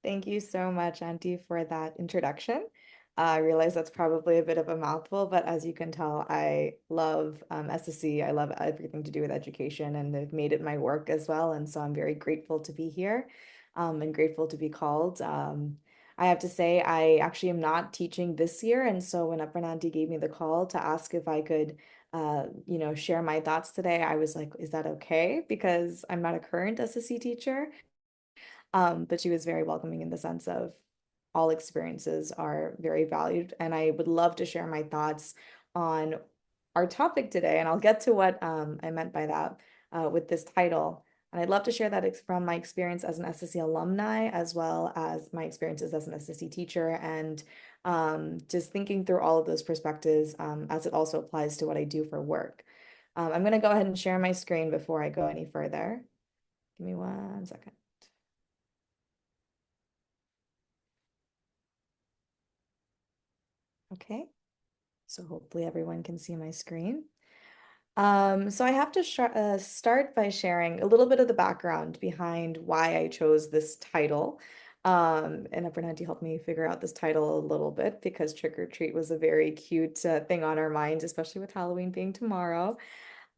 Thank you so much, Auntie, for that introduction. I realize that's probably a bit of a mouthful, but as you can tell, I love SSE. I love everything to do with education, and they've made it my work as well. And so I'm very grateful to be here, and grateful to be called. I have to say, I actually am not teaching this year, and so when Upper Auntie gave me the call to ask if I could, share my thoughts today, I was like, "Is that okay?" Because I'm not a current SSE teacher. But she was very welcoming in the sense of all experiences are very valued. And I would love to share my thoughts on our topic today. And I'll get to what I meant by that with this title. And I'd love to share that from my experience as an SSE alumni, as well as my experiences as an SSE teacher, and just thinking through all of those perspectives as it also applies to what I do for work. I'm going to go ahead and share my screen before I go any further. Give me 1 second. Okay, so hopefully everyone can see my screen. So I have to start by sharing a little bit of the background behind why I chose this title. And Abernathy helped me figure out this title a little bit because Trick or Treat was a very cute thing on our minds, especially with Halloween being tomorrow.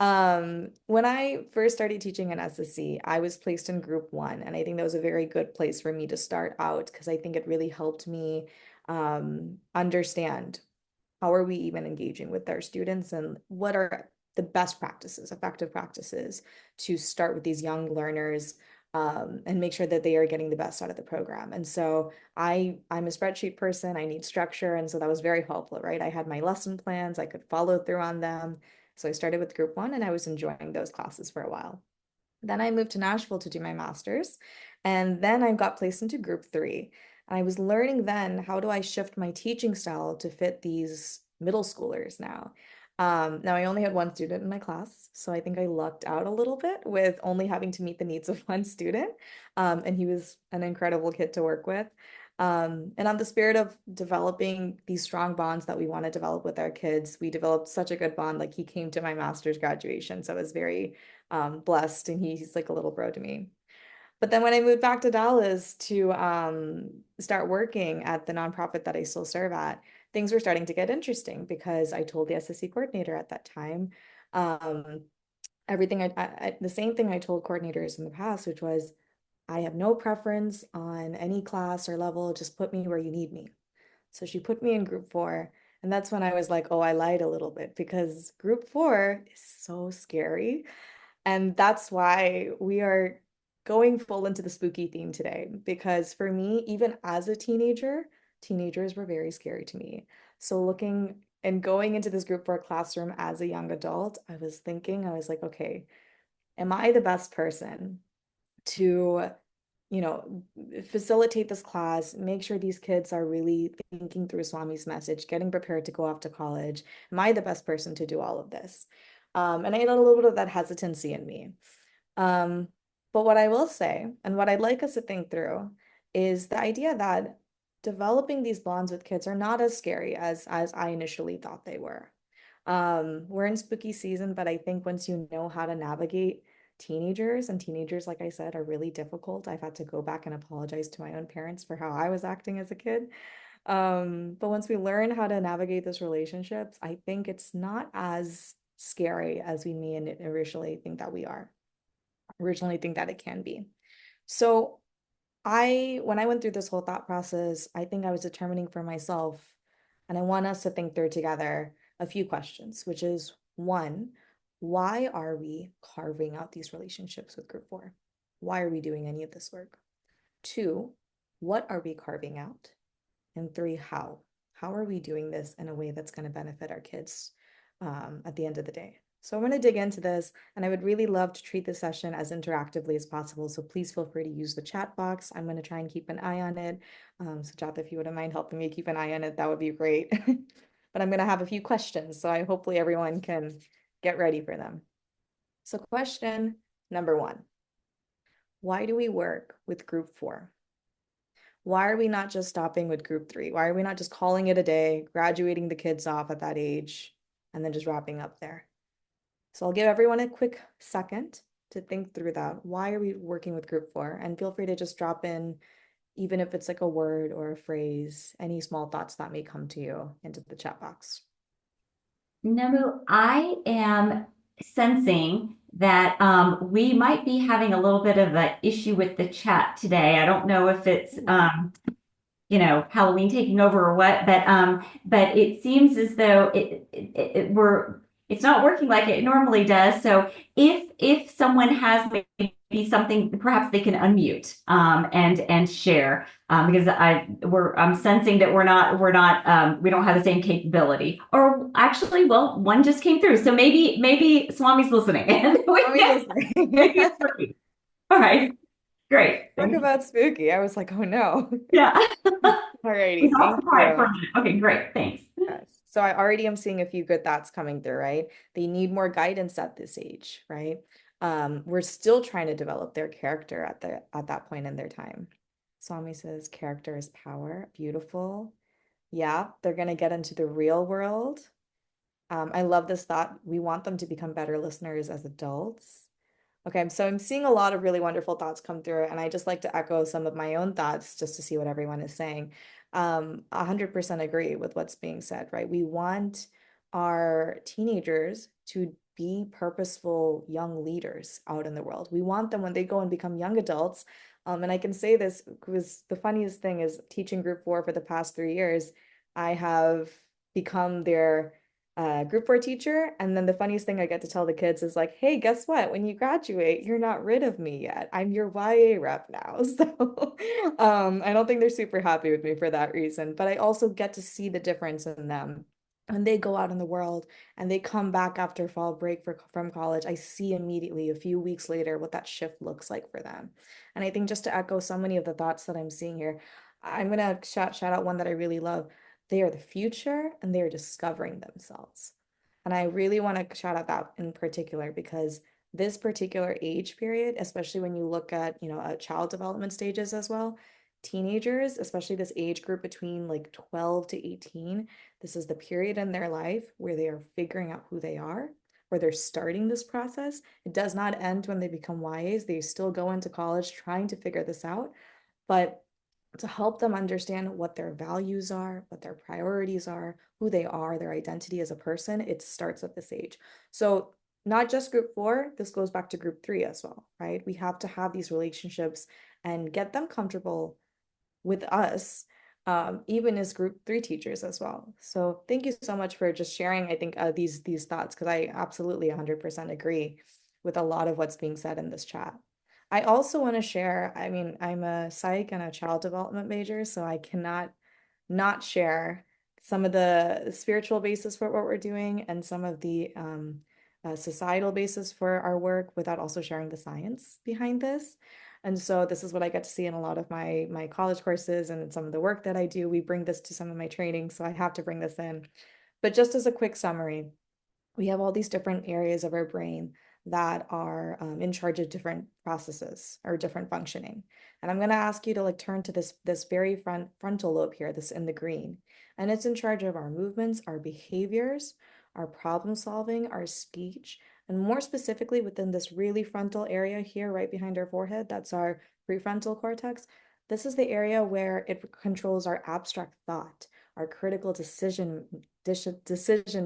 When I first started teaching in SSE, I was placed in group one, and I think that was a very good place for me to start out because I think it really helped me understand how are we even engaging with our students and what are the best practices, effective practices to start with these young learners and make sure that they are getting the best out of the program. And so I'm a spreadsheet person, I need structure. And so that was very helpful, right? I had my lesson plans, I could follow through on them. So I started with group one and I was enjoying those classes for a while. Then I moved to Nashville to do my master's. And then I got placed into group three. And I was learning then how do I shift my teaching style to fit these middle schoolers now. Now I only had one student in my class, so I think I lucked out a little bit with only having to meet the needs of one student. And he was an incredible kid to work with. And on the spirit of developing these strong bonds that we want to develop with our kids, we developed such a good bond. Like he came to my master's graduation, so I was very blessed, and he's like a little bro to me. But then when I moved back to Dallas to start working at the nonprofit that I still serve at, things were starting to get interesting because I told the SSE coordinator at that time um, everything the same thing I told coordinators in the past, which was I have no preference on any class or level, just put me where you need me. So she put me in group four. And that's when I was like, oh, I lied a little bit because group four is so scary. And that's why we are going full into the spooky theme today. Because for me, even as a teenager, teenagers were very scary to me. So looking and going into this group four classroom as a young adult, I was thinking, I was like, okay, am I the best person to facilitate this class, make sure these kids are really thinking through Swami's message, getting prepared to go off to college? Am I the best person to do all of this? And I had a little bit of that hesitancy in me. Um, but what I will say, and what I'd like us to think through, is the idea that developing these bonds with kids are not as scary as I initially thought they were. We're in spooky season, but I think once you know how to navigate teenagers, and teenagers, like I said, are really difficult. I've had to go back and apologize to my own parents for how I was acting as a kid. But once we learn how to navigate those relationships, I think it's not as scary as we may originally think that we are, originally think that it can be. So when I went through this whole thought process, I think I was determining for myself, and I want us to think through together a few questions, which is one, why are we carving out these relationships with group four? Why are we doing any of this work? Two, what are we carving out? And three, how? How are we doing this in a way that's going to benefit our kids at the end of the day? So I'm going to dig into this, and I would really love to treat this session as interactively as possible. So please feel free to use the chat box. I'm going to try and keep an eye on it. So Jat, if you wouldn't mind helping me keep an eye on it, that would be great. But I'm going to have a few questions, so I hopefully everyone can get ready for them. So question number one, why do we work with group four? Why are we not just stopping with group three? Why are we not just calling it a day, graduating the kids off at that age, and then just wrapping up there? So I'll give everyone a quick second to think through that. Why are we working with group four? And feel free to just drop in even if it's like a word or a phrase, any small thoughts that may come to you into the chat box. Namu, I am sensing that we might be having a little bit of an issue with the chat today. I don't know if it's Ooh. Halloween taking over or what, but it seems as though it's not working like it normally does. So if someone has maybe something, perhaps they can unmute and share because I'm sensing that we don't have the same capability. Or actually, well, one just came through, so maybe Swami's listening and Mommy's listening. maybe it's working. All right, great. Talk Thank you. about spooky. I was like, oh no. Yeah. Alrighty, It's also thank quiet for a you. minute. Okay, great. Thanks. Yes. So I already am seeing a few good thoughts coming through, right? They need more guidance at this age, right? We're still trying to develop their character at that point in their time. Swami says character is power. Beautiful. Yeah, they're gonna get into the real world. I love this thought. We want them to become better listeners as adults. Okay, so I'm seeing a lot of really wonderful thoughts come through, and I just like to echo some of my own thoughts just to see what everyone is saying. 100% agree with what's being said, right? We want our teenagers to be purposeful young leaders out in the world. We want them when they go and become young adults. And I can say this because the funniest thing is teaching group four for the past 3 years, I have become their group four teacher. And then the funniest thing I get to tell the kids is like, hey, guess what? When you graduate, you're not rid of me yet. I'm your YA rep now. So I don't think they're super happy with me for that reason. But I also get to see the difference in them. When they go out in the world and they come back after fall break from college, I see immediately a few weeks later what that shift looks like for them. And I think just to echo so many of the thoughts that I'm seeing here, I'm gonna shout out one that I really love. They are the future and they are discovering themselves. And I really want to shout out that in particular because this particular age period, especially when you look at, child development stages as well, teenagers, especially this age group between like 12 to 18, this is the period in their life where they are figuring out who they are, where they're starting this process. It does not end when they become YAs. They still go into college trying to figure this out. But to help them understand what their values are, what their priorities are, who they are, their identity as a person, it starts at this age. So, not just group four, this goes back to group three as well, right? We have to have these relationships and get them comfortable with us, even as group three teachers as well. So, thank you so much for just sharing, I think, these thoughts, because I absolutely 100% agree with a lot of what's being said in this chat. I also want to share, I mean, I'm a psych and a child development major, so I cannot not share some of the spiritual basis for what we're doing and some of the societal basis for our work without also sharing the science behind this. And so this is what I get to see in a lot of my college courses and some of the work that I do. We bring this to some of my trainings, so I have to bring this in. But just as a quick summary, we have all these different areas of our brain that are in charge of different processes or different functioning. And I'm going to ask you to like turn to this very frontal lobe here, this in the green. And it's in charge of our movements, our behaviors, our problem solving, our speech, and more specifically within this really frontal area here right behind our forehead, that's our prefrontal cortex. This is the area where it controls our abstract thought, our critical decision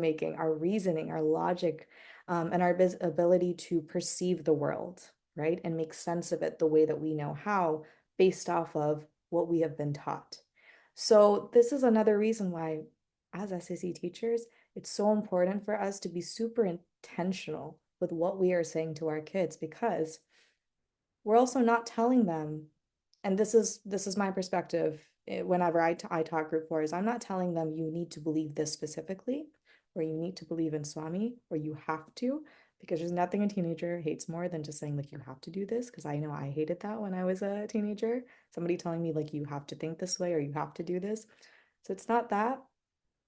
making, our reasoning, our logic, and our ability to perceive the world, right? And make sense of it the way that we know how, based off of what we have been taught. So, this is another reason why, as SSE teachers, it's so important for us to be super intentional with what we are saying to our kids because we're also not telling them, and this is my perspective whenever I talk group fours, I'm not telling them you need to believe this specifically, or you need to believe in Swami, or you have to, because there's nothing a teenager hates more than just saying like you have to do this, because I know I hated that when I was a teenager, somebody telling me like you have to think this way or you have to do this. So it's not that,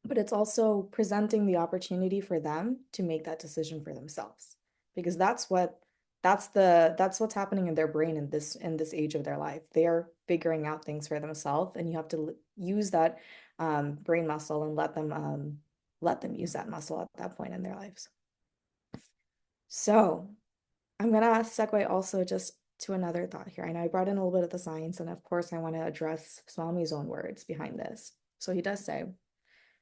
but it's also presenting the opportunity for them to make that decision for themselves because that's what's happening in their brain in this age of their life. They are figuring out things for themselves, and you have to use that brain muscle and let them use that muscle at that point in their lives. So I'm gonna segue also just to another thought here. I know I brought in a little bit of the science, and of course, I want to address Swami's own words behind this. So he does say,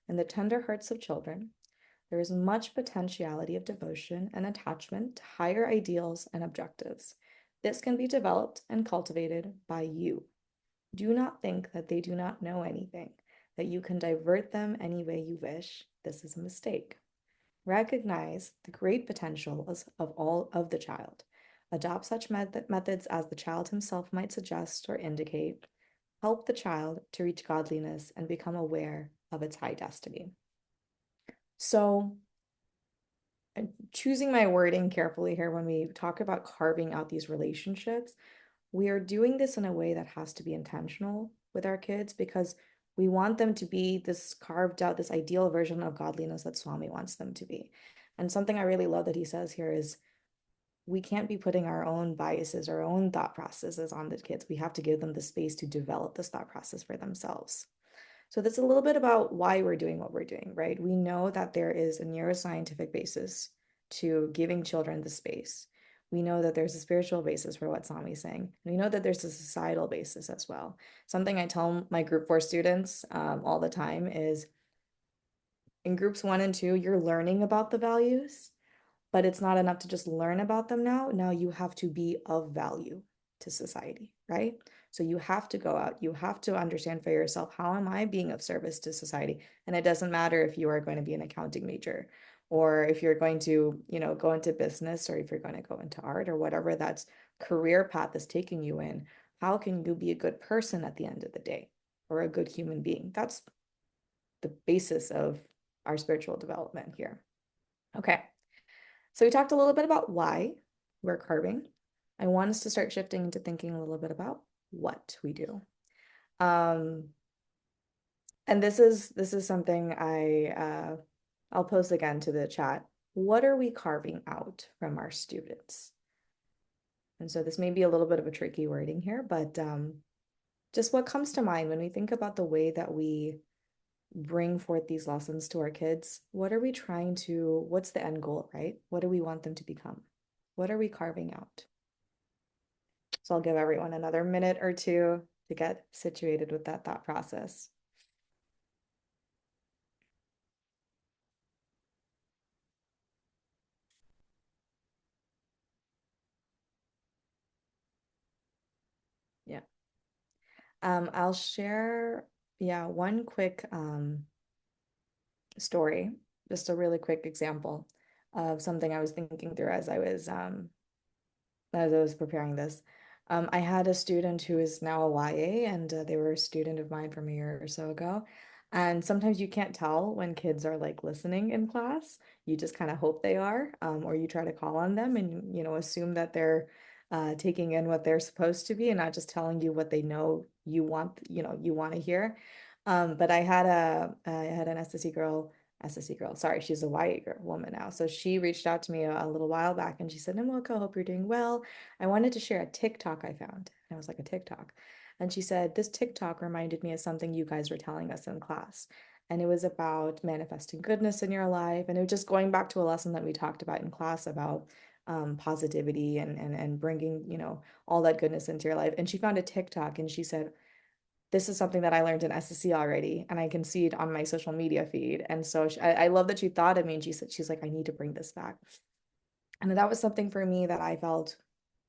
in the tender hearts of children, there is much potentiality of devotion and attachment to higher ideals and objectives. This can be developed and cultivated by you. Do not think that they do not know anything, that you can divert them any way you wish. This is a mistake. Recognize the great potential of all of the child. Adopt such methods as the child himself might suggest or indicate. Help the child to reach godliness and become aware of its high destiny. So, I'm choosing my wording carefully here when we talk about carving out these relationships. We are doing this in a way that has to be intentional with our kids because we want them to be this carved out, this ideal version of godliness that Swami wants them to be. And something I really love that he says here is we can't be putting our own biases, our own thought processes on the kids. We have to give them the space to develop this thought process for themselves. So that's a little bit about why we're doing what we're doing, right? We know that there is a neuroscientific basis to giving children the space. We know that there's a spiritual basis for what Swami's saying. And we know that there's a societal basis as well. Something I tell my group 4 students all the time is in groups 1 and 2, you're learning about the values, but it's not enough to just learn about them now. Now you have to be of value to society, right? So you have to go out, you have to understand for yourself, how am I being of service to society? And it doesn't matter if you are going to be an accounting major or if you're going to, go into business or if you're going to go into art or whatever that career path is taking you in. How can you be a good person at the end of the day or a good human being? That's the basis of our spiritual development here. Okay. So we talked a little bit about why we're carving. I want us to start shifting into thinking a little bit about what we do. And this is something I'll post again to the chat. What are we carving out from our students? And so this may be a little bit of a tricky wording here, but just what comes to mind when we think about the way that we bring forth these lessons to our kids. What's the end goal, right? What do we want them to become? What are we carving out? So I'll give everyone another minute or two to get situated with that thought process. Yeah. I'll share, one quick story, just a really quick example of something I was thinking through as I was preparing this. I had a student who is now a YA, and they were a student of mine from a year or so ago. And sometimes you can't tell when kids are like listening in class. You just kind of hope they are, or you try to call on them and assume that they're taking in what they're supposed to be and not just telling you what they know you want to hear. But I had an SSE girl. Sorry, she's a woman now. So she reached out to me a little while back and she said, Nimilka, hope you're doing well. I wanted to share a TikTok I found. And I was like, a TikTok. And she said, this TikTok reminded me of something you guys were telling us in class. And it was about manifesting goodness in your life. And it was just going back to a lesson that we talked about in class about positivity and bringing, all that goodness into your life. And she found a TikTok and she said, this is something that I learned in SSE already, and I can see it on my social media feed. And so I love that she thought of me, and she's like, I need to bring this back. And that was something for me that I felt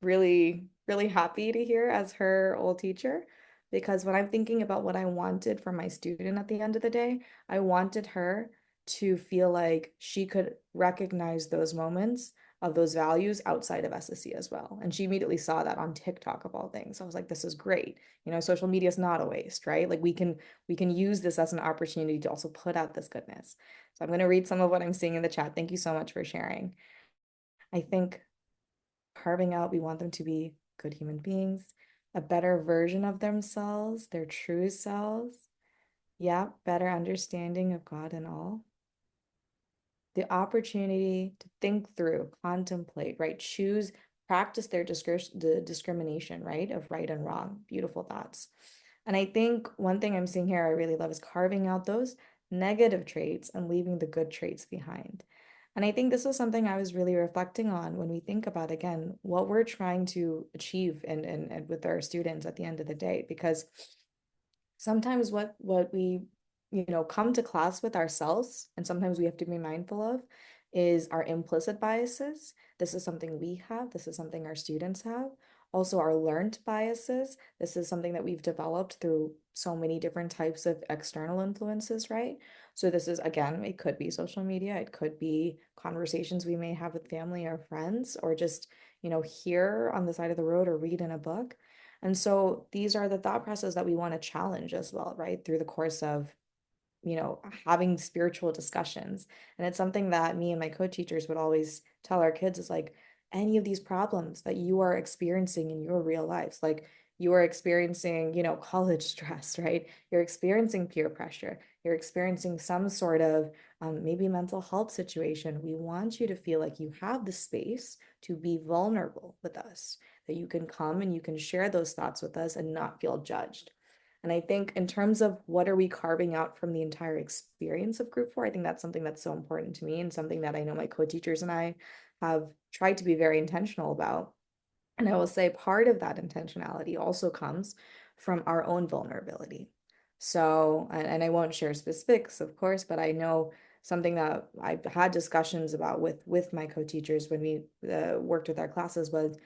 really, really happy to hear as her old teacher, because when I'm thinking about what I wanted for my student at the end of the day, I wanted her to feel like she could recognize those moments of those values outside of SSE as well. And she immediately saw that on TikTok of all things. I was like, this is great. Social media is not a waste, right? Like we can use this as an opportunity to also put out this goodness. So I'm going to read some of what I'm seeing in the chat. Thank you so much for sharing. I think carving out, we want them to be good human beings, a better version of themselves, their true selves. Yeah, better understanding of God and all. The opportunity to think through, contemplate, right? Choose, practice the discrimination, right? Of right and wrong. Beautiful thoughts. And I think one thing I'm seeing here I really love is carving out those negative traits and leaving the good traits behind. And I think this was something I was really reflecting on when we think about, again, what we're trying to achieve and with our students at the end of the day, because sometimes what we come to class with ourselves, and sometimes we have to be mindful of, is our implicit biases. This is something we have, this is something our students have. Also our learned biases, this is something that we've developed through so many different types of external influences, right? So this is, again, it could be social media, it could be conversations we may have with family or friends, or just hear on the side of the road or read in a book. And so these are the thought processes that we want to challenge as well, right? Through the course of, having spiritual discussions. And it's something that me and my co-teachers would always tell our kids is like, any of these problems that you are experiencing in your real lives, like you are experiencing, college stress, right? You're experiencing peer pressure. You're experiencing some sort of maybe mental health situation. We want you to feel like you have the space to be vulnerable with us, that you can come and you can share those thoughts with us and not feel judged. And I think in terms of what are we carving out from the entire experience of group four, I think that's something that's so important to me and something that I know my co-teachers and I have tried to be very intentional about. And I will say part of that intentionality also comes from our own vulnerability. So, and I won't share specifics, of course, but I know something that I've had discussions about with my co-teachers when we worked with our classes was,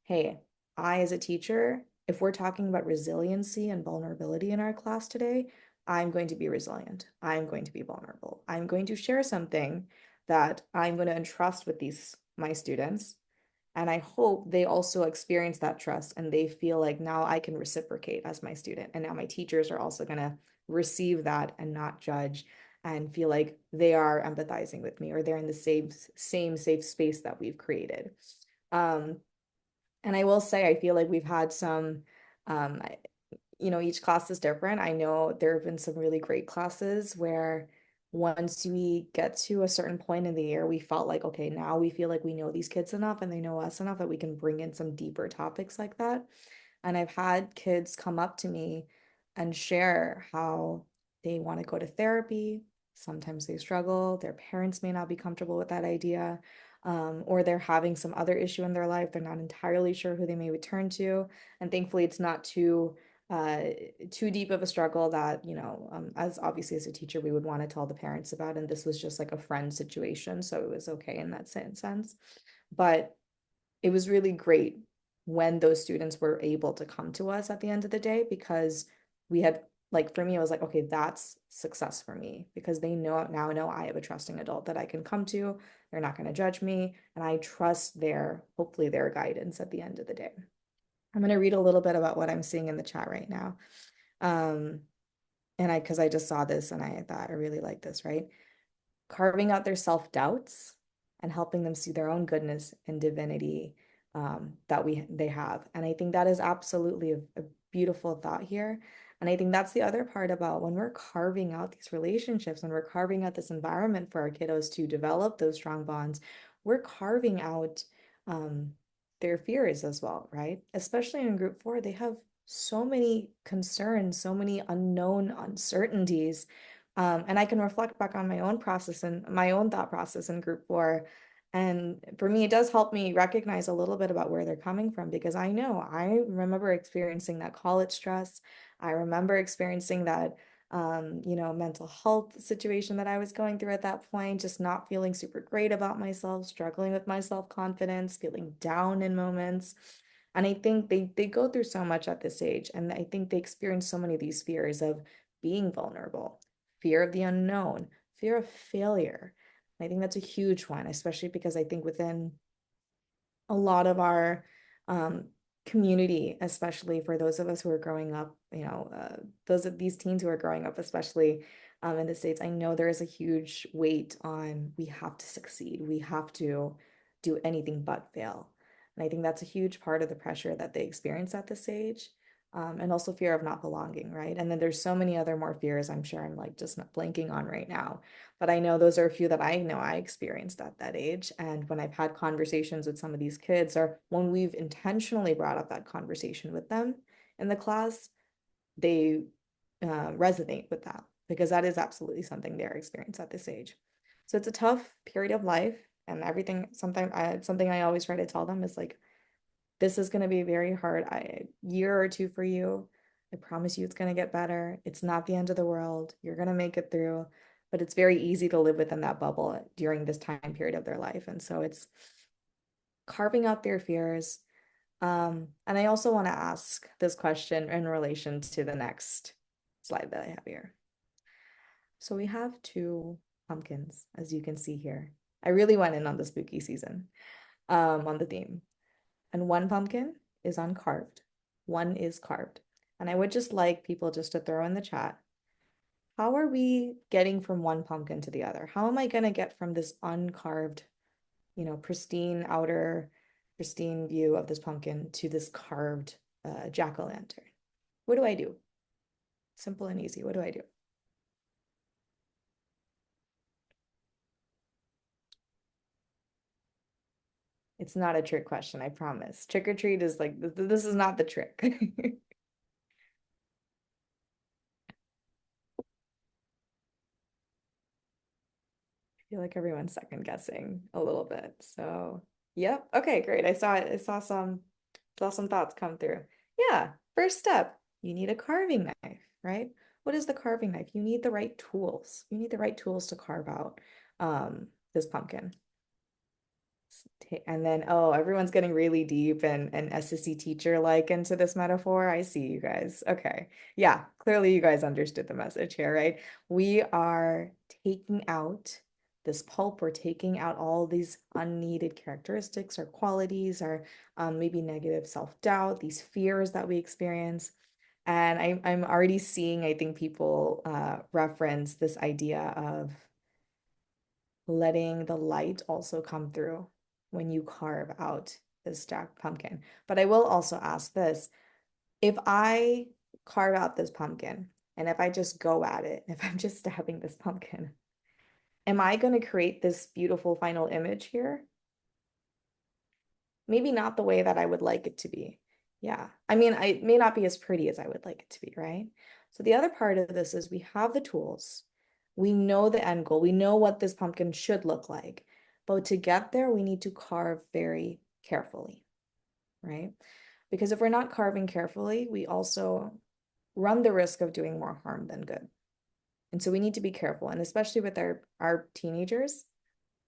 hey, I as a teacher, if we're talking about resiliency and vulnerability in our class today, I'm going to be resilient. I'm going to be vulnerable. I'm going to share something that I'm going to entrust with these my students, and I hope they also experience that trust and they feel like now I can reciprocate as my student. And now my teachers are also going to receive that and not judge and feel like they are empathizing with me or they're in the same safe space that we've created. Um, and I will say, I feel like we've had some, um, each class is different. I know there have been some really great classes where once we get to a certain point in the year, we felt like, okay, now we feel like we know these kids enough and they know us enough that we can bring in some deeper topics like that. And I've had kids come up to me and share how they want to go to therapy. Sometimes they struggle. Their parents may not be comfortable with that idea, or they're having some other issue in their life. They're not entirely sure who they may return to. And thankfully, it's not uh, too deep of a struggle that, as obviously as a teacher, we would want to tell the parents about. And this was just like a friend situation. So it was okay in that sense. But it was really great when those students were able to come to us at the end of the day because we had, like, for me it was like, okay, that's success for me because they know I have a trusting adult that I can come to. They're not going to judge me and I trust their, hopefully their guidance at the end of the day. I'm going to read a little bit about what I'm seeing in the chat right now. um and I because I just saw this and I thought I really like this, right? Carving out their self-doubts and helping them see their own goodness and divinity, that they have. And I think that is absolutely a beautiful thought here. And I think that's the other part about when we're carving out these relationships and we're carving out this environment for our kiddos to develop those strong bonds, we're carving out um, their fears as well, right? Especially in group four, they have so many concerns, so many unknown uncertainties, and I can reflect back on my own process and my own thought process in group four. And for me, it does help me recognize a little bit about where they're coming from because I know I remember experiencing that college stress. I remember experiencing that, mental health situation that I was going through at that point, just not feeling super great about myself, struggling with my self-confidence, feeling down in moments. And I think they go through so much at this age. And I think they experience so many of these fears of being vulnerable, fear of the unknown, fear of failure. And I think that's a huge one, especially because I think within a lot of our um, community, especially for those of us who are growing up, those of these teens who are growing up, especially in the States, I know there is a huge weight on we have to succeed, we have to do anything but fail. And I think that's a huge part of the pressure that they experience at this age. And also fear of not belonging, right? And then there's so many other more fears I'm sure I'm like just not blanking on right now. But I know those are a few that I know I experienced at that age. And when I've had conversations with some of these kids, or when we've intentionally brought up that conversation with them in the class, they resonate with that because that is absolutely something they're experiencing at this age. So it's a tough period of life and everything. Something I always try to tell them is like, this is going to be very hard year or two for you. I promise you it's going to get better. It's not the end of the world. You're going to make it through, but it's very easy to live within that bubble during this time period of their life. And so it's carving out their fears. And I also want to ask this question in relation to the next slide that I have here. So we have two pumpkins, as you can see here. I really went in on the spooky season, on the theme. And one pumpkin is uncarved, one is carved. And I would just like people just to throw in the chat, how are we getting from one pumpkin to the other? How am I going to get from this uncarved, pristine outer, pristine view of this pumpkin to this carved jack-o'-lantern? What do I do? Simple and easy. What do I do? It's not a trick question, I promise. Trick or treat is like, this is not the trick. Feel like everyone's second guessing a little bit. So, yep. Okay, great. I saw some thoughts come through. Yeah, first step, you need a carving knife, right? What is the carving knife? You need the right tools. You need the right tools to carve out this pumpkin. And then, oh, everyone's getting really deep and SSE teacher like into this metaphor. I see you guys. Okay. Yeah, clearly you guys understood the message here, right? We are taking out this pulp, we're taking out all these unneeded characteristics or qualities or maybe negative self-doubt, these fears that we experience. And I'm already seeing, I think, people reference this idea of letting the light also come through when you carve out this jack pumpkin. But I will also ask this, if I carve out this pumpkin and if I just go at it, if I'm just stabbing this pumpkin, am I going to create this beautiful final image here? Maybe not the way that I would like it to be. Yeah. I mean, it may not be as pretty as I would like it to be, right? So the other part of this is we have the tools. We know the end goal. We know what this pumpkin should look like. But to get there, we need to carve very carefully, right? Because if we're not carving carefully, we also run the risk of doing more harm than good. And so we need to be careful. And especially with our teenagers,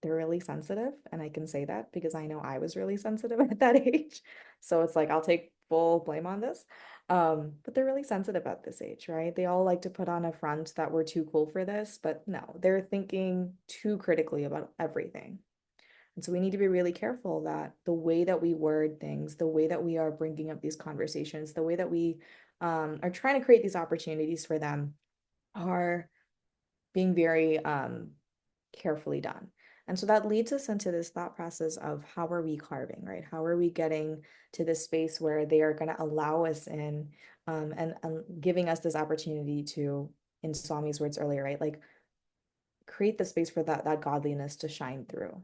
they're really sensitive. And I can say that because I know I was really sensitive at that age. So it's like I'll take full blame on this. But they're really sensitive at this age, right? They all like to put on a front that we're too cool for this, but no, they're thinking too critically about everything. And so we need to be really careful that the way that we word things, the way that we are bringing up these conversations, the way that we are trying to create these opportunities for them are being very carefully done. And so that leads us into this thought process of how are we carving, right? How are we getting to this space where they are going to allow us in and giving us this opportunity to, in Swami's words earlier, right? Like create the space for that godliness to shine through.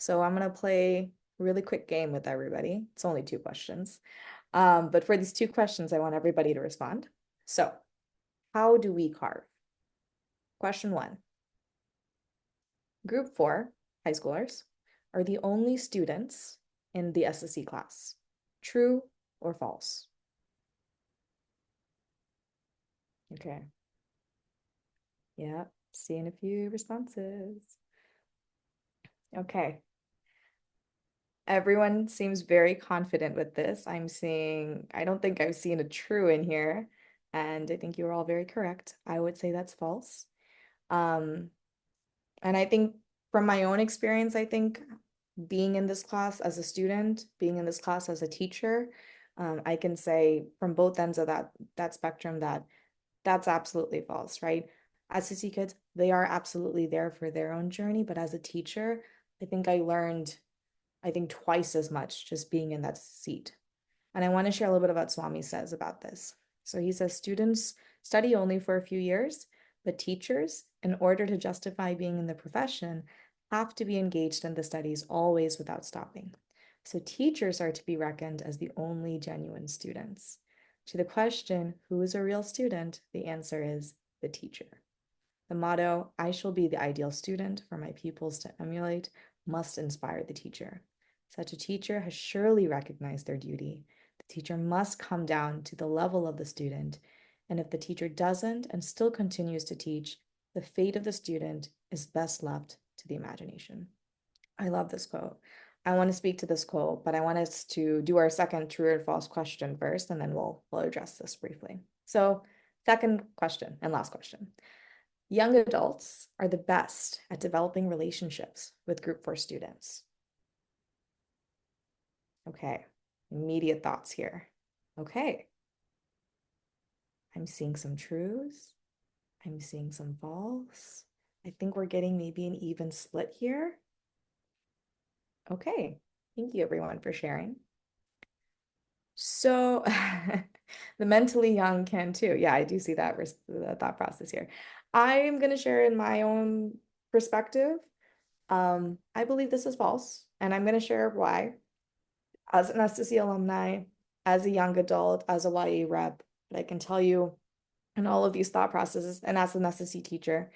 So I'm going to play a really quick game with everybody. It's only two questions. But for these two questions, I want everybody to respond. So how do we carve? Question one. Group 4, high schoolers, are the only students in the SSE class. True or false? Okay. Yeah, seeing a few responses. Okay. Everyone seems very confident with this. I don't think I've seen a true in here, and I think you're all very correct. I would say that's false. Um, And I think from my own experience, I think being in this class as a student, being in this class as a teacher, I can say from both ends of that spectrum that that's absolutely false, right? SEC kids, they are absolutely there for their own journey, but as a teacher, I think I learned, I think twice as much just being in that seat. And I want to share a little bit about Swami says about this. So he says students study only for a few years, but teachers, in order to justify being in the profession, have to be engaged in the studies always without stopping. So teachers are to be reckoned as the only genuine students. To the question, who is a real student? The answer is the teacher. The motto, I shall be the ideal student for my pupils to emulate, must inspire the teacher. Such a teacher has surely recognized their duty. The teacher must come down to the level of the student, and if the teacher doesn't and still continues to teach, the fate of the student is best left to the imagination. I love this quote. I want to speak to this quote, but I want us to do our second true or false question first, and then we'll address this briefly. So, second question and last question. Young adults are the best at developing relationships with group 4 students. Okay, immediate thoughts here. Okay, I'm seeing some truths. I'm seeing some false. I think we're getting maybe an even split here. Okay, thank you everyone for sharing. So the mentally young can too. Yeah, I do see that, the thought process here. I am going to share in my own perspective. I believe this is false, and I'm going to share why. As an SSE alumni, as a young adult, as a YA rep, but I can tell you in all of these thought processes, and as an SSE teacher,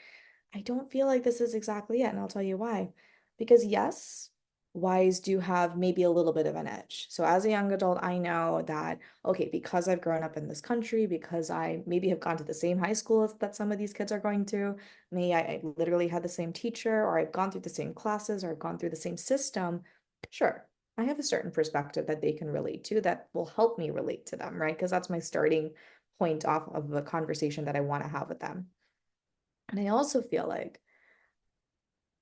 I don't feel like this is exactly it, and I'll tell you why. Because yes, Ys do have maybe a little bit of an edge. So as a young adult, I know that, okay, because I've grown up in this country, because I maybe have gone to the same high school that some of these kids are going to, maybe I literally had the same teacher, or I've gone through the same classes, or I've gone through the same system, sure, I have a certain perspective that they can relate to that will help me relate to them, right? Because that's my starting point off of a conversation that I want to have with them. And I also feel like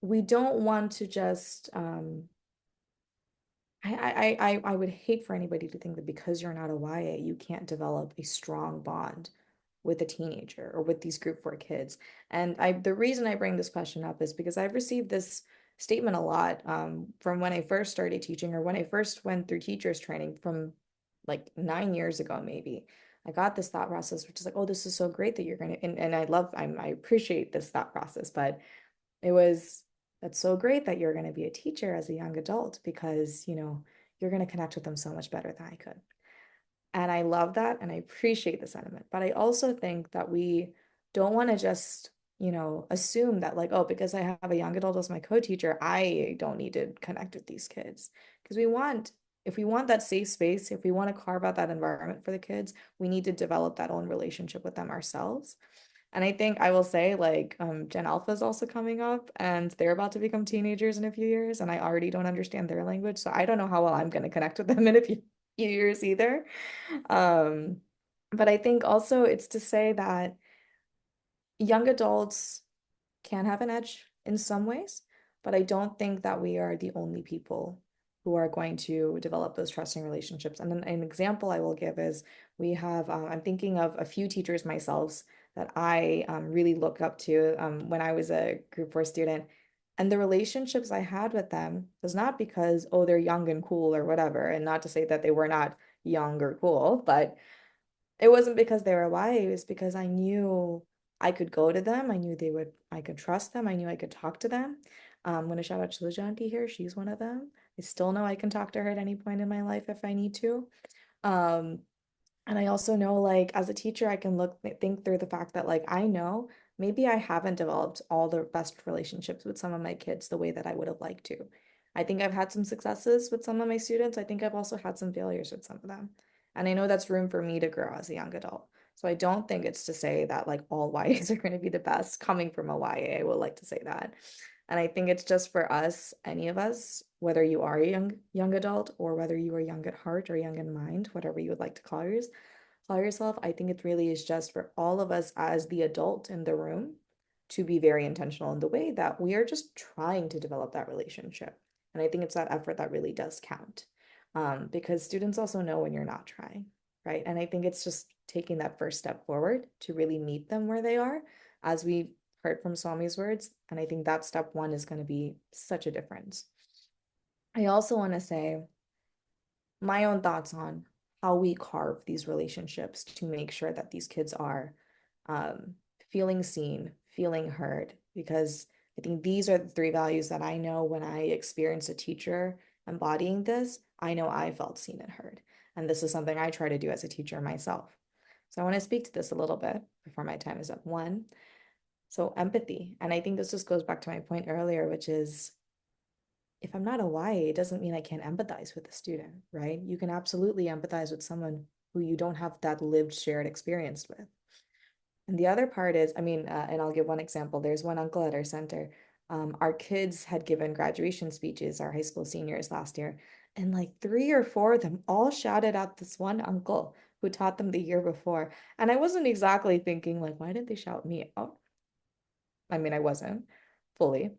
we don't want to just I would hate for anybody to think that because you're not a YA, you can't develop a strong bond with a teenager or with these group 4 kids. And the reason I bring this question up is because I've received this statement a lot from when I first started teaching or when I first went through teachers training from like 9 years ago, maybe. I got this thought process, which is like, oh, this is so great that you're gonna, and I appreciate this thought process, but it was, that's so great that you're going to be a teacher as a young adult because, you're going to connect with them so much better than I could. And I love that and I appreciate the sentiment. But I also think that we don't want to just, assume that like, oh, because I have a young adult as my co-teacher, I don't need to connect with these kids. Because if we want that safe space, if we want to carve out that environment for the kids, we need to develop that own relationship with them ourselves. And I think I will say like Gen Alpha is also coming up and they're about to become teenagers in a few years and I already don't understand their language. So I don't know how well I'm going to connect with them in a few years either. Um, but I think also it's to say that young adults can have an edge in some ways, but I don't think that we are the only people who are going to develop those trusting relationships. And then an example I will give is we have, I'm thinking of a few teachers myself that I really look up to when I was a group 4 student. And the relationships I had with them was not because, oh, they're young and cool or whatever, and not to say that they were not young or cool, but it wasn't because they were YA, it was because I knew I could go to them. I knew I could trust them. I knew I could talk to them. I'm going to shout out to Lajanti here. She's one of them. I still know I can talk to her at any point in my life if I need to. Um, and I also know, like, as a teacher, I can think through the fact that, like, I know maybe I haven't developed all the best relationships with some of my kids the way that I would have liked to. I think I've had some successes with some of my students. I think I've also had some failures with some of them. And I know that's room for me to grow as a young adult. So I don't think it's to say that, like, all YAs are going to be the best. Coming from a YA, I would like to say that. And I think it's just for us, any of us, whether you are a young adult or whether you are young at heart or young in mind, whatever you would like to call yourself, I think it really is just for all of us as the adult in the room to be very intentional in the way that we are just trying to develop that relationship. And I think it's that effort that really does count. Because students also know when you're not trying, right? And I think it's just taking that first step forward to really meet them where they are, as we heard from Swami's words. And I think that step one is going to be such a difference. I also want to say my own thoughts on how we carve these relationships to make sure that these kids are feeling seen, feeling heard, because I think these are the 3 values that I know when I experience a teacher embodying this, I know I felt seen and heard. And this is something I try to do as a teacher myself. So I want to speak to this a little bit before my time is up. One, So empathy. And I think this just goes back to my point earlier, which is if I'm not a Y, it doesn't mean I can't empathize with a student, right? You can absolutely empathize with someone who you don't have that lived shared experience with. And the other part is, I mean, and I'll give one example. There's one uncle at our center. Our kids had given graduation speeches, our high school seniors last year, and like three or four of them all shouted at this one uncle who taught them the year before. And I wasn't exactly thinking like, why did they shout me out? I mean, I wasn't fully.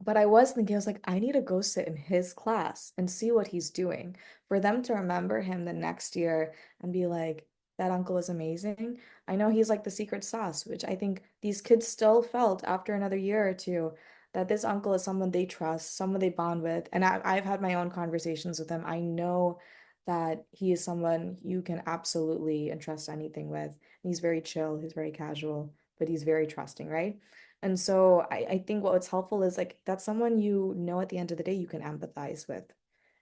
But I was thinking, I was like, I need to go sit in his class and see what he's doing for them to remember him the next year and be like, that uncle is amazing. I know he's like the secret sauce, which I think these kids still felt after another year or two that this uncle is someone they trust, someone they bond with. And I've had my own conversations with him. I know that he is someone you can absolutely entrust anything with. He's very chill, he's very casual, but he's very trusting, right? And so I think what's helpful is like that's someone you know at the end of the day you can empathize with.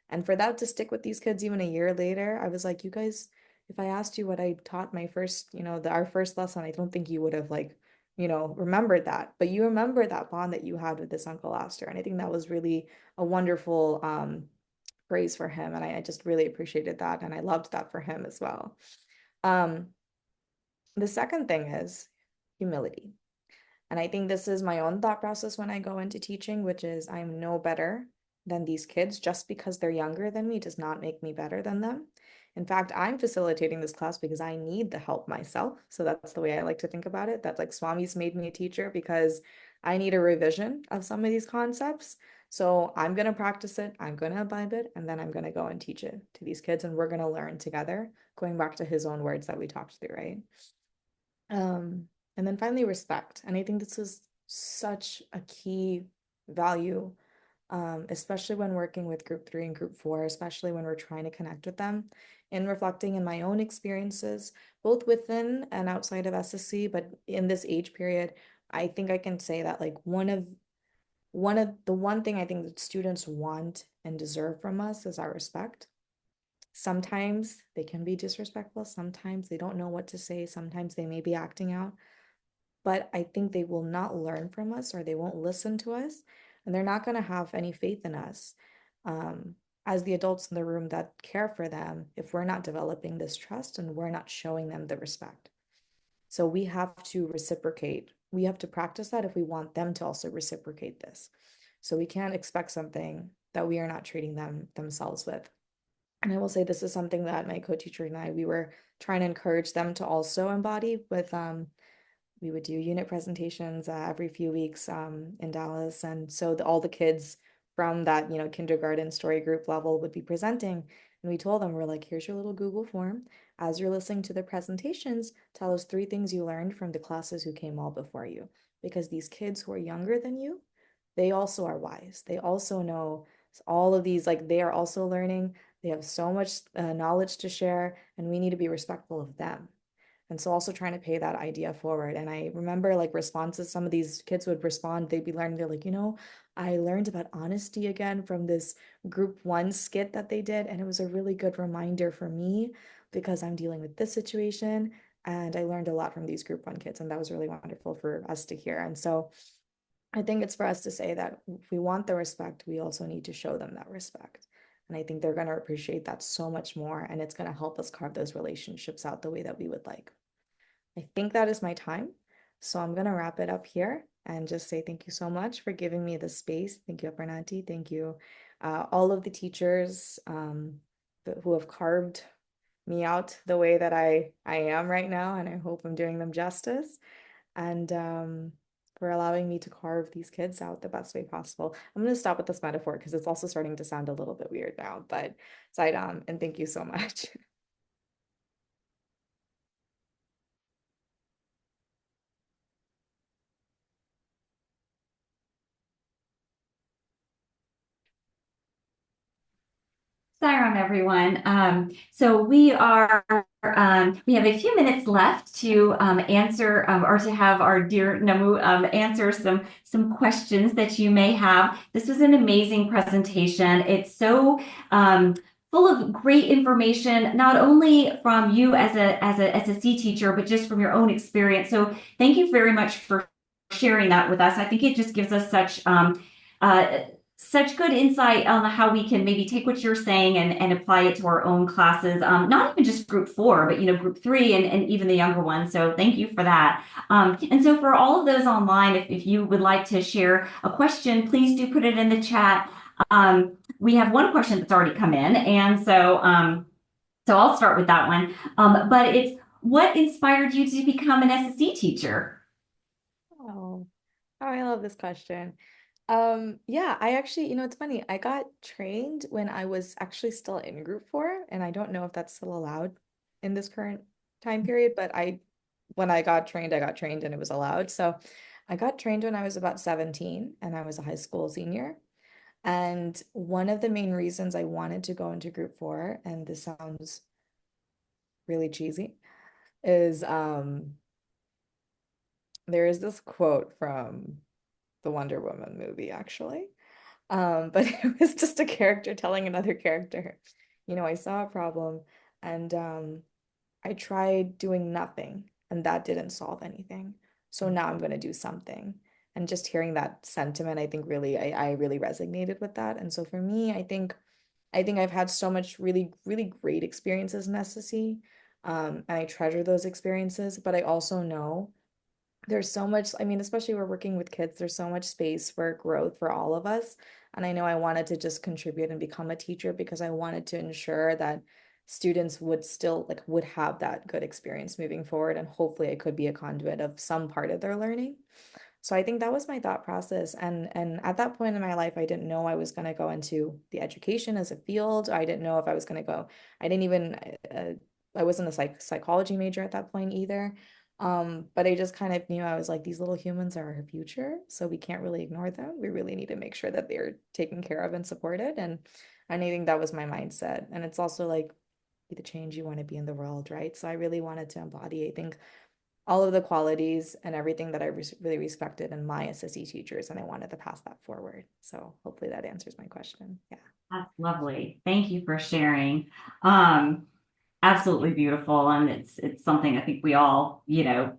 And for that to stick with these kids even a year later, I was like, you guys, if I asked you what I taught my first, our first lesson, I don't think you would have like, remembered that. But you remember that bond that you had with this Uncle Aster. And I think that was really a wonderful praise for him. And I just really appreciated that. And I loved that for him as well. Um, the second thing is humility. And I think this is my own thought process when I go into teaching, which is I'm no better than these kids. Just because they're younger than me does not make me better than them. In fact, I'm facilitating this class because I need the help myself. So that's the way I like to think about it. That like Swami's made me a teacher because I need a revision of some of these concepts. So I'm going to practice it, I'm going to imbibe it, and then I'm going to go and teach it to these kids. And we're going to learn together, going back to his own words that we talked through, right? Um, and then finally, respect. And I think this is such a key value, especially when working with group 3 and group 4, especially when we're trying to connect with them. In reflecting in my own experiences, both within and outside of SSC, but in this age period, I think I can say that like one thing I think that students want and deserve from us is our respect. Sometimes they can be disrespectful, sometimes they don't know what to say, sometimes they may be acting out, but I think they will not learn from us or they won't listen to us, and they're not going to have any faith in us um, as the adults in the room that care for them if we're not developing this trust and we're not showing them the respect. So we have to reciprocate. We have to practice that if we want them to also reciprocate this. So we can't expect something that we are not treating them themselves with. And I will say this is something that my co-teacher and I, we were trying to encourage them to also embody with we would do unit presentations every few weeks in Dallas. And so all the kids from that, kindergarten story group level would be presenting. And we told them, we're like, here's your little Google form. As you're listening to the presentations, tell us 3 things you learned from the classes who came all before you. Because these kids who are younger than you, they also are wise. They also know all of these, like they are also learning. They have so much knowledge to share, and we need to be respectful of them. And so also trying to pay that idea forward. And I remember like responses, some of these kids would respond, they'd be learning, they're like, I learned about honesty again from this group 1 skit that they did. And it was a really good reminder for me because I'm dealing with this situation. And I learned a lot from these group 1 kids. And that was really wonderful for us to hear. And so I think it's for us to say that if we want the respect, we also need to show them that respect. And I think they're going to appreciate that so much more. And it's going to help us carve those relationships out the way that we would like. I think that is my time. So I'm going to wrap it up here and just say thank you so much for giving me the space. Thank you, Aparnati. Thank you, all of the teachers who have carved me out the way that I am right now. And I hope I'm doing them justice. And for allowing me to carve these kids out the best way possible. I'm going to stop with this metaphor because it's also starting to sound a little bit weird now. But Saidam, and thank you so much. Siram, everyone. So we have a few minutes left to answer or to have our dear Namu answer some questions that you may have. This was an amazing presentation. It's so full of great information, not only from you as a SSE teacher, but just from your own experience. So thank you very much for sharing that with us. I think it just gives us uh, such good insight on how we can maybe take what you're saying and apply it to our own classes. Not even just group 4, but group 3 and even the younger ones. So thank you for that. And so for all of those online, if you would like to share a question, please do put it in the chat. We have one question that's already come in, and so I'll start with that one. But it's what inspired you to become an SSE teacher? Oh, oh, I love this question. Yeah, I actually, it's funny. I got trained when I was actually still in group 4, and I don't know if that's still allowed in this current time period, but when I got trained and it was allowed. So I got trained when I was about 17 and I was a high school senior. And one of the main reasons I wanted to go into group 4, and this sounds really cheesy, is there is this quote from the Wonder Woman movie, actually. But it was just a character telling another character, I saw a problem and I tried doing nothing and that didn't solve anything. So now I'm going to do something. And just hearing that sentiment, I think really, I really resonated with that. And so for me, I think I've had so much really, really great experiences in SSE. And I treasure those experiences, but I also know there's so much, I mean, especially we're working with kids, there's so much space for growth for all of us. And I know I wanted to just contribute and become a teacher because I wanted to ensure that students would still would have that good experience moving forward. And hopefully I could be a conduit of some part of their learning. So I think that was my thought process. And at that point in my life, I didn't know I was going to go into the education as a field. I didn't know if I was going to go, I didn't even, I wasn't a psychology major at that point either. But I just kind of knew I was like, these little humans are our future, so we can't really ignore them. We really need to make sure that they're taken care of and supported. And I think that was my mindset. And it's also like be the change you want to be in the world, right? So I really wanted to embody, I think, all of the qualities and everything that I really respected in my SSE teachers, and I wanted to pass that forward. So hopefully that answers my question. Yeah. That's lovely. Thank you for sharing. Um, Absolutely beautiful, and it's something I think we all, can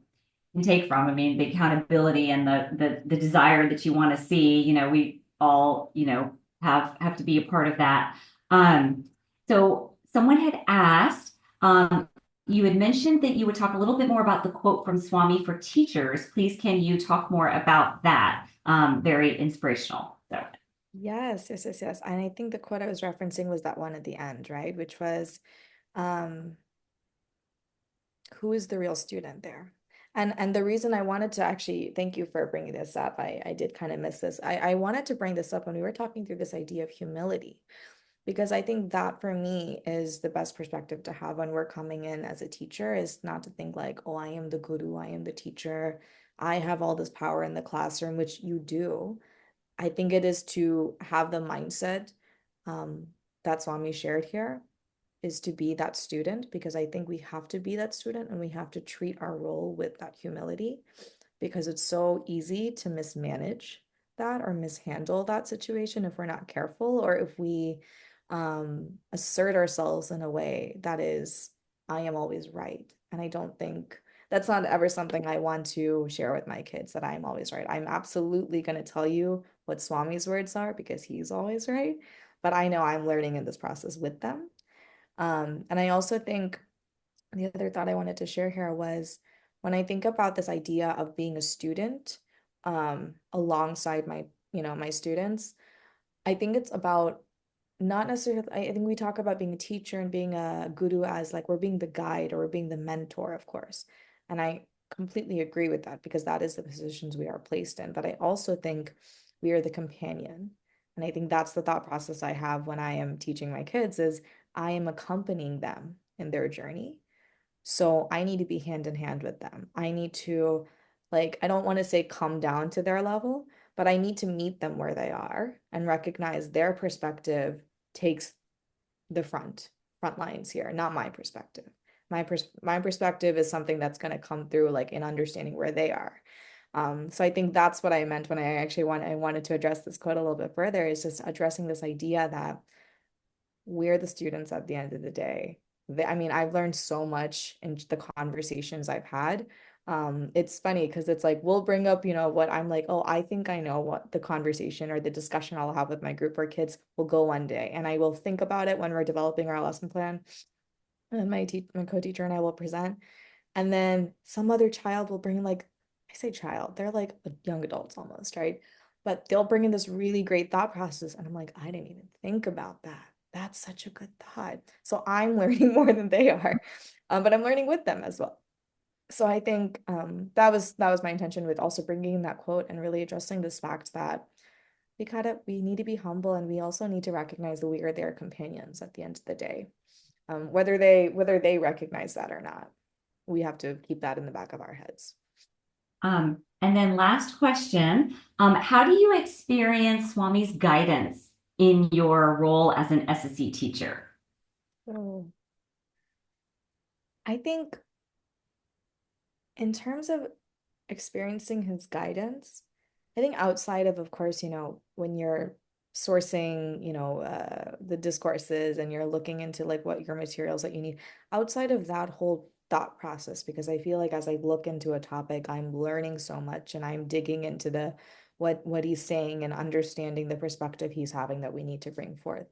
take from. I mean, the accountability and the desire that you want to see, we all, have to be a part of that. Um, so someone had asked, you had mentioned that you would talk a little bit more about the quote from Swami for teachers. Please, can you talk more about that? Very inspirational. So. Yes, yes, yes, yes. And I think the quote I was referencing was that one at the end, right? Which was, um, who is the real student there? And the reason I wanted to actually thank you for bringing this up, I did kind of miss this. I wanted to bring this up when we were talking through this idea of humility, because I think that for me is the best perspective to have when we're coming in as a teacher, is not to think like, oh, I am the guru, I am the teacher, I have all this power in the classroom, which you do. I think it is to have the mindset um, that Swami shared here, is to be that student, because I think we have to be that student and we have to treat our role with that humility, because it's so easy to mismanage that or mishandle that situation if we're not careful, or if we assert ourselves in a way that is, I am always right. And I don't think that's not ever something I want to share with my kids, that I'm always right. I'm absolutely going to tell you what Swami's words are because he's always right. But I know I'm learning in this process with them. And I also think the other thought I wanted to share here was when I think about this idea of being a student, alongside my students, I think it's about not necessarily, I think we talk about being a teacher and being a guru as like we're being the guide or we're being the mentor, of course. And I completely agree with that because that is the positions we are placed in. But I also think we are the companion. And I think that's the thought process I have when I am teaching my kids is I am accompanying them in their journey. So I need to be hand in hand with them. I need to, like, I don't want to say come down to their level, but I need to meet them where they are and recognize their perspective takes the front lines here, not my perspective. My perspective is something that's going to come through like in understanding where they are. So I think that's what I meant when I wanted to address this quote a little bit further, is just addressing this idea that we're the students at the end of the day. I mean, I've learned so much in the conversations I've had, It's funny because it's like we'll bring up, what I'm like, oh, I think I know what the conversation or the discussion I'll have with my group where kids will go one day. And I will think about it when we're developing our lesson plan. And then my co-teacher and I will present. And then some other child will bring in like, I say child, they're like young adults almost, right? But they'll bring in this really great thought process. And I'm like, I didn't even think about that. That's such a good thought. So I'm learning more than they are, but I'm learning with them as well. So I think that was my intention with also bringing in that quote and really addressing this fact that we need to be humble and we also need to recognize that we are their companions at the end of the day. Whether they recognize that or not, we have to keep that in the back of our heads. And then last question, how do you experience Swami's guidance in your role as an SSE teacher? So I think in terms of experiencing his guidance, I think outside of course, when you're sourcing, the discourses and you're looking into like what your materials that you need, outside of that whole thought process, because I feel like as I look into a topic, I'm learning so much and I'm digging into the what he's saying and understanding the perspective he's having that we need to bring forth.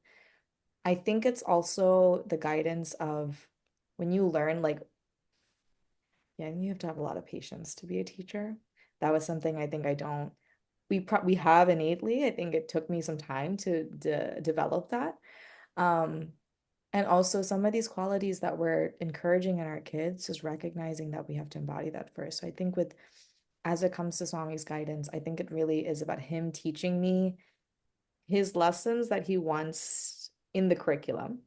I think it's also the guidance of when you learn, like, yeah, you have to have a lot of patience to be a teacher. That was something I think I don't we have innately. I think it took me some time to develop that. Um, and also some of these qualities that we're encouraging in our kids, just recognizing that we have to embody that first. So I think as it comes to Swami's guidance, I think it really is about him teaching me his lessons that he wants in the curriculum,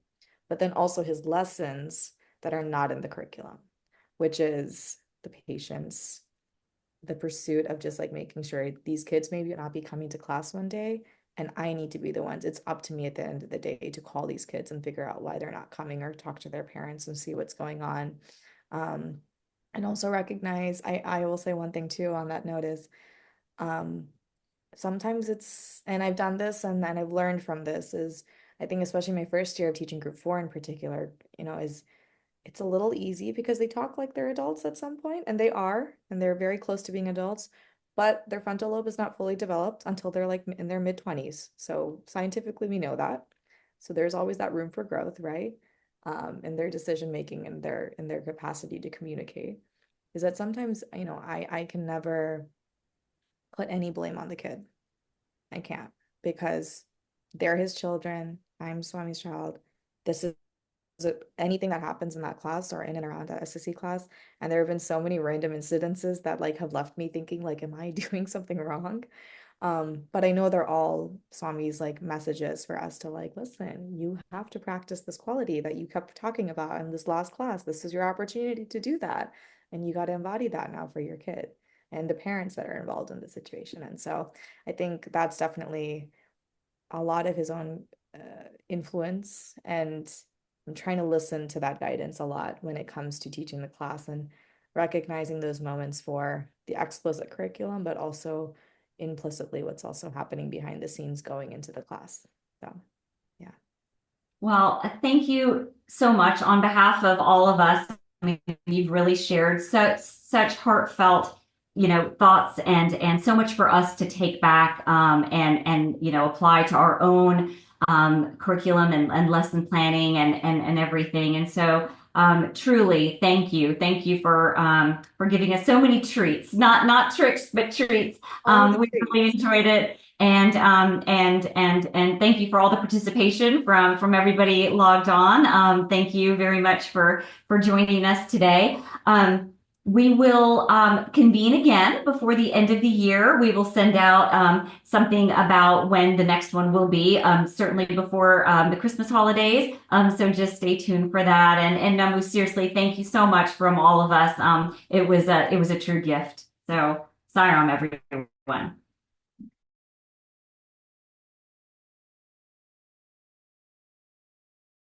but then also his lessons that are not in the curriculum, which is the patience, the pursuit of just like making sure these kids maybe not be coming to class one day and I need to be the ones. It's up to me at the end of the day to call these kids and figure out why they're not coming or talk to their parents and see what's going on. Um, and also recognize, I will say one thing too on that note is um, sometimes and I've done this and then I've learned from this is I think especially my first year of teaching group four in particular, is it's a little easy because they talk like they're adults at some point, and they are, and they're very close to being adults, but their frontal lobe is not fully developed until they're like in their mid 20s. So scientifically, we know that. So there's always that room for growth, right? In their decision making and their capacity to communicate. Is that sometimes, I can never put any blame on the kid. I can't because they're his children. I'm Swami's child. This is anything that happens in that class or in and around that SSE class. And there have been so many random incidences that like have left me thinking like, am I doing something wrong? But I know they're all Swami's like messages for us to like, listen, you have to practice this quality that you kept talking about in this last class. This is your opportunity to do that. And you got to embody that now for your kid and the parents that are involved in the situation. And so I think that's definitely a lot of his own influence. And I'm trying to listen to that guidance a lot when it comes to teaching the class and recognizing those moments for the explicit curriculum, but also implicitly what's also happening behind the scenes going into the class. So, yeah. Well, thank you so much on behalf of all of us. I mean, you've really shared such heartfelt, thoughts and so much for us to take back and apply to our own curriculum and lesson planning and everything. And so truly, thank you for giving us so many treats, not tricks, but treats. All the We really treats. enjoyed it. And thank you for all the participation from everybody logged on. Thank you very much for joining us today. We will convene again before the end of the year. We will send out something about when the next one will be, certainly before the Christmas holidays. So just stay tuned for that. And Namu, seriously, thank you so much from all of us. It was a true gift. So, Siram, everyone.